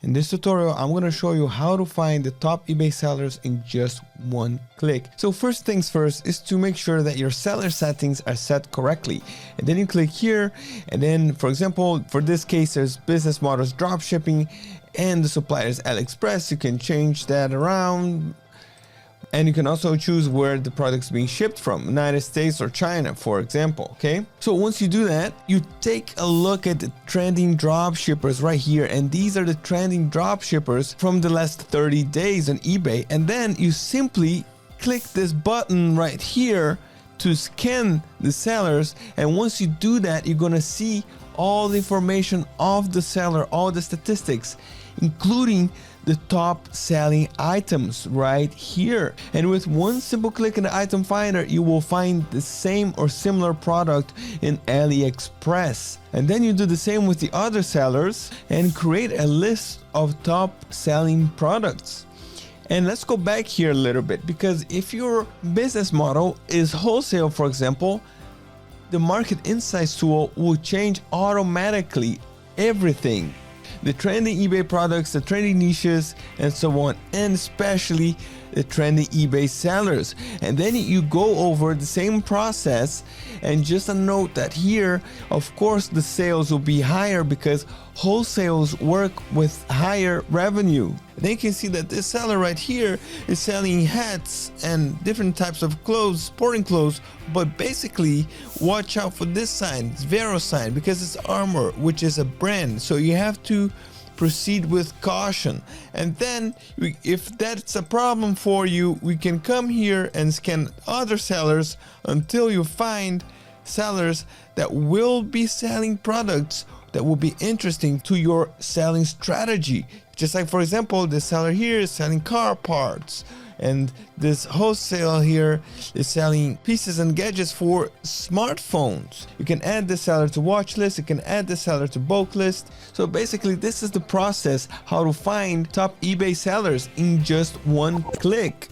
In this tutorial, I'm going to show you how to find the top eBay sellers in just one click. So first things first is to make sure that your seller settings are set correctly. And then you click here. And then, for example, for this case, there's business models dropshipping and the suppliers AliExpress. You can change that around. And you can also choose where the product's being shipped from, United States or China, for example, okay? So once you do that, you take a look at the trending drop shippers right here. And these are the trending drop shippers from the last 30 days on eBay. And then you simply click this button right here to scan the sellers. And once you do that, you're gonna see all the information of the seller, all the statistics, including the top selling items right here. And with one simple click in the item finder, you will find the same or similar product in AliExpress. And then you do the same with the other sellers and create a list of top selling products. And let's go back here a little bit, because if your business model is wholesale, for example, the Market Insights tool will change automatically everything. The trending eBay products, the trending niches, and so on, and especially the trending eBay sellers. And then you go over the same process, and just a note that here, of course, the sales will be higher because wholesales work with higher revenue. And then you can see that this seller right here is selling hats and different types of clothes, sporting clothes, but basically watch out for this sign, it's Vero sign, because it's armor, which is a brand. So you have to proceed with caution. And then if that's a problem for you, we can come here and scan other sellers until you find sellers that will be selling products that will be interesting to your selling strategy. Just like, for example, the seller here is selling car parts, and this wholesale here is selling pieces and gadgets for smartphones. You can add the seller to watch list, you can add the seller to bulk list. So basically, this is the process how to find top eBay sellers in just one click.